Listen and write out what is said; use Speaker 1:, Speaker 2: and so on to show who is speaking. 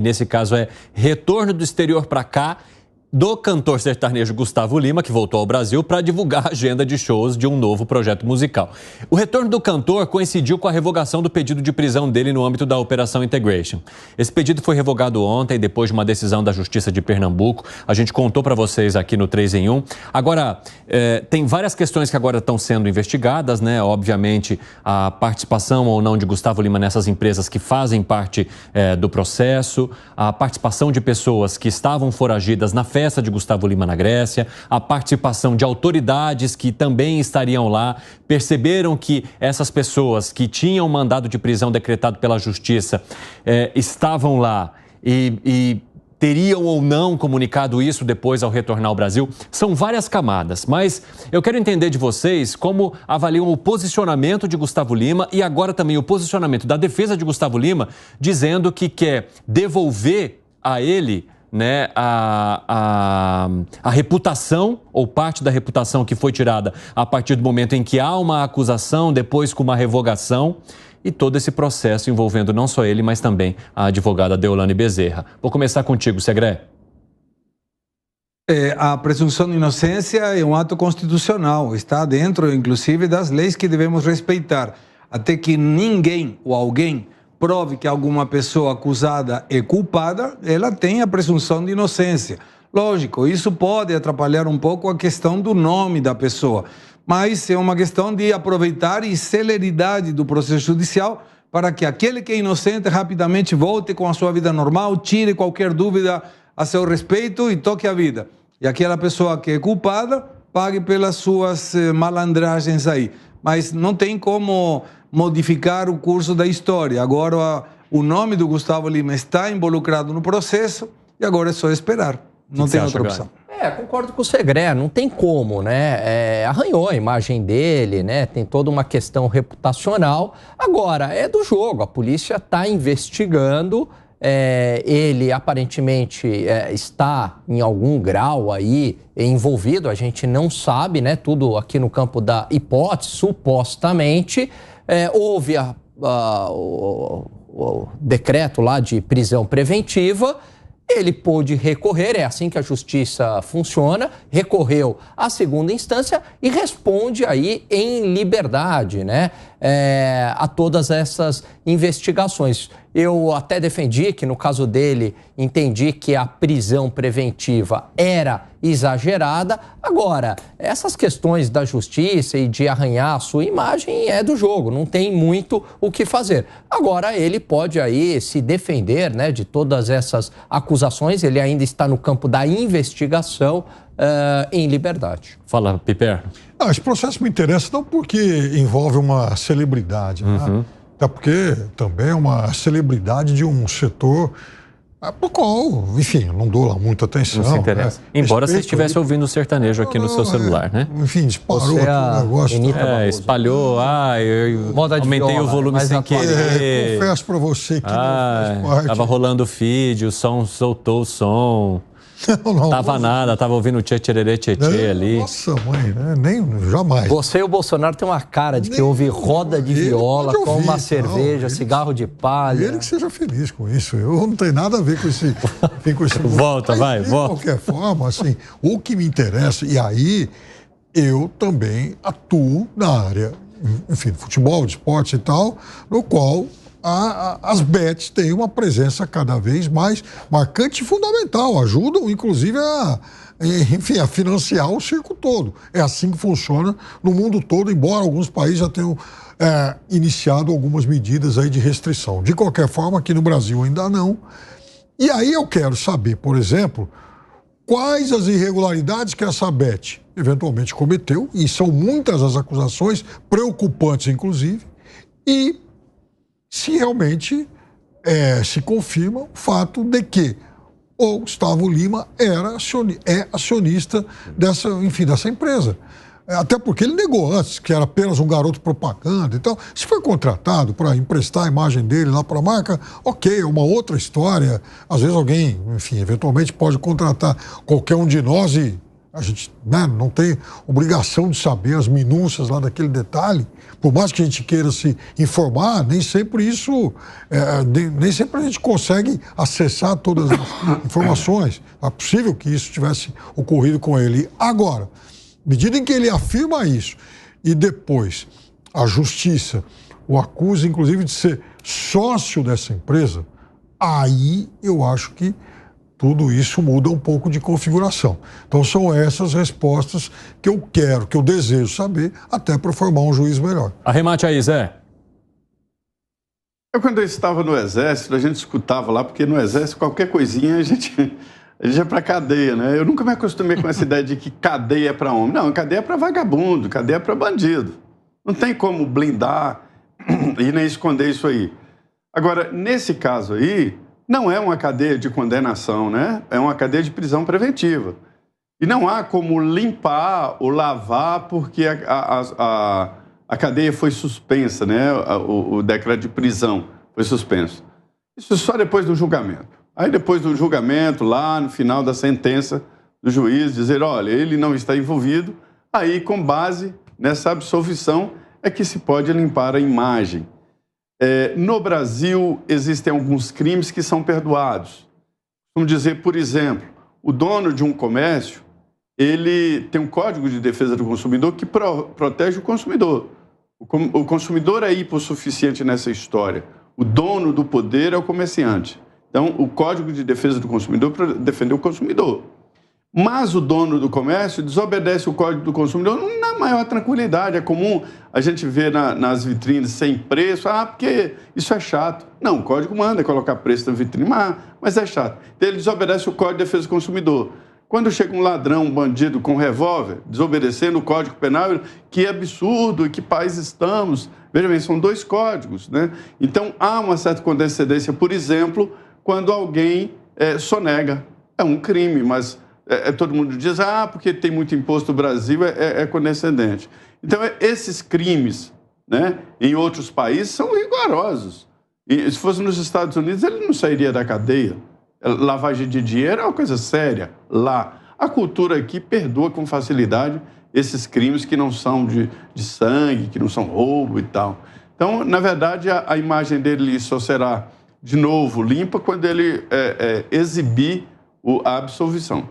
Speaker 1: Nesse caso é retorno do exterior para cá do cantor sertanejo Gustavo Lima, que voltou ao Brasil para divulgar a agenda de shows de um novo projeto musical. O retorno do cantor coincidiu com a revogação do pedido de prisão dele no âmbito da Operação Integration. Esse pedido foi revogado ontem, depois de uma decisão da Justiça de Pernambuco. A gente contou para vocês aqui no 3 em 1. Agora, tem várias questões que agora estão sendo investigadas, né? Obviamente, a participação ou não de Gustavo Lima nessas empresas que fazem parte do processo, a participação de pessoas que estavam foragidas na festa de Gustavo Lima na Grécia, a participação de autoridades que também estariam lá, perceberam que essas pessoas que tinham mandado de prisão decretado pela Justiça estavam lá e teriam ou não comunicado isso depois ao retornar ao Brasil. São várias camadas, mas eu quero entender de vocês como avaliam o posicionamento de Gustavo Lima e agora também o posicionamento da defesa de Gustavo Lima, dizendo que quer devolver a ele, né, a reputação ou parte da reputação que foi tirada a partir do momento em que há uma acusação, depois com uma revogação, e todo esse processo envolvendo não só ele, mas também a advogada Deolane Bezerra. Vou começar contigo, Segré.
Speaker 2: A presunção de inocência é um ato constitucional, está dentro, inclusive, das leis que devemos respeitar, até que ninguém ou alguém prove que alguma pessoa acusada é culpada, ela tem a presunção de inocência. Lógico, isso pode atrapalhar um pouco a questão do nome da pessoa, mas é uma questão de aproveitar e celeridade do processo judicial para que aquele que é inocente rapidamente volte com a sua vida normal, tire qualquer dúvida a seu respeito e toque a vida. E aquela pessoa que é culpada pague pelas suas malandragens aí. Mas não tem como modificar o curso da história. Agora o nome do Gustavo Lima está involucrado no processo e agora é só esperar. Não tem outra opção.
Speaker 3: Concordo com o Segré, não tem como, né? Arranhou a imagem dele, né? Tem toda uma questão reputacional. Agora, é do jogo, a polícia está investigando, ele aparentemente está em algum grau aí envolvido, a gente não sabe, né? Tudo aqui no campo da hipótese, supostamente. Houve o decreto lá de prisão preventiva, ele pôde recorrer, é assim que a justiça funciona, recorreu à segunda instância e responde aí em liberdade, né, a todas essas investigações. Eu até defendi que no caso dele, entendi que a prisão preventiva era exagerada. Agora, essas questões da justiça e de arranhar a sua imagem é do jogo, não tem muito o que fazer. Agora, ele pode aí se defender, né, de todas essas acusações, ele ainda está no campo da investigação em liberdade.
Speaker 1: Fala, Piper.
Speaker 4: Esse processo me interessa não porque envolve uma celebridade, né? Até porque também é uma celebridade de um setor pro qual, enfim, não dou lá muita atenção.
Speaker 1: Não se interessa. Né? Embora você estivesse ouvindo o sertanejo aqui no seu celular, né?
Speaker 4: Enfim, disparou aqui o negócio.
Speaker 1: Espalhou, eu aumentei o volume sem querer.
Speaker 4: Confesso pra você que não faz parte.
Speaker 1: Tava rolando o feed, o som soltou o som. Tava nada, tava ouvindo tchê-tchê-tchê ali.
Speaker 4: Nossa, mãe, né? Nem, jamais.
Speaker 3: Você e o Bolsonaro tem uma cara de que ouve roda de viola, com uma cerveja, cigarro de palha.
Speaker 4: Ele que seja feliz com isso. Eu não tenho nada a ver com esse...
Speaker 1: Volta.
Speaker 4: De qualquer forma, assim, o que me interessa, e aí eu também atuo na área, enfim, futebol, de esporte e tal, no qual... as bets têm uma presença cada vez mais marcante e fundamental, ajudam inclusive a financiar o circo todo. É assim que funciona no mundo todo, embora alguns países já tenham iniciado algumas medidas aí de restrição. De qualquer forma, aqui no Brasil ainda não. E aí eu quero saber, por exemplo, quais as irregularidades que essa bet eventualmente cometeu, e são muitas as acusações, preocupantes inclusive, e se realmente se confirma o fato de que o Gustavo Lima é acionista dessa empresa. Até porque ele negou antes que era apenas um garoto propaganda. Então, se foi contratado para emprestar a imagem dele lá para a marca, ok, é uma outra história. Às vezes alguém, enfim, eventualmente pode contratar qualquer um de nós e a gente, né, não tem obrigação de saber as minúcias lá daquele detalhe. Por mais que a gente queira se informar, nem sempre nem sempre a gente consegue acessar todas as informações. É possível que isso tivesse ocorrido com ele. Agora, à medida em que ele afirma isso e depois a justiça o acusa, inclusive, de ser sócio dessa empresa, aí eu acho que tudo isso muda um pouco de configuração. Então são essas respostas que eu quero, que eu desejo saber, até para formar um juiz melhor.
Speaker 1: Arremate aí, Zé.
Speaker 5: Quando eu estava no Exército, a gente escutava lá, porque no Exército qualquer coisinha a gente ia para cadeia, né? Eu nunca me acostumei com essa ideia de que cadeia é para homem. Não, cadeia é para vagabundo, cadeia é para bandido. Não tem como blindar e nem esconder isso aí. Agora, nesse caso aí, não é uma cadeia de condenação, né? É uma cadeia de prisão preventiva. E não há como limpar ou lavar porque a cadeia foi suspensa, né? O decreto de prisão foi suspenso. Isso só depois do julgamento. Aí depois do julgamento, lá no final da sentença do juiz, dizer, olha, ele não está envolvido, aí com base nessa absolvição é que se pode limpar a imagem. No Brasil, existem alguns crimes que são perdoados. Vamos dizer, por exemplo, o dono de um comércio, ele tem um Código de Defesa do Consumidor que protege o consumidor. O consumidor é hipossuficiente nessa história. O dono do poder é o comerciante. Então, o Código de Defesa do Consumidor para defender o consumidor. Mas o dono do comércio desobedece o Código do Consumidor na maior tranquilidade. É comum a gente ver nas vitrines sem preço, porque isso é chato. Não, o Código manda colocar preço na vitrine, mas é chato. Então, ele desobedece o Código de Defesa do Consumidor. Quando chega um ladrão, um bandido com revólver, desobedecendo o Código Penal, que absurdo, em que país estamos? Veja bem, são dois códigos, né? Então, há uma certa condescendência, por exemplo, quando alguém sonega. É um crime, mas todo mundo diz, porque tem muito imposto no Brasil, é condescendente. Então, esses crimes, né, em outros países são rigorosos. E se fosse nos Estados Unidos, ele não sairia da cadeia. Lavagem de dinheiro é uma coisa séria lá. A cultura aqui perdoa com facilidade esses crimes que não são de sangue, que não são roubo e tal. Então, na verdade, a imagem dele só será, de novo, limpa quando ele exibir a absolvição.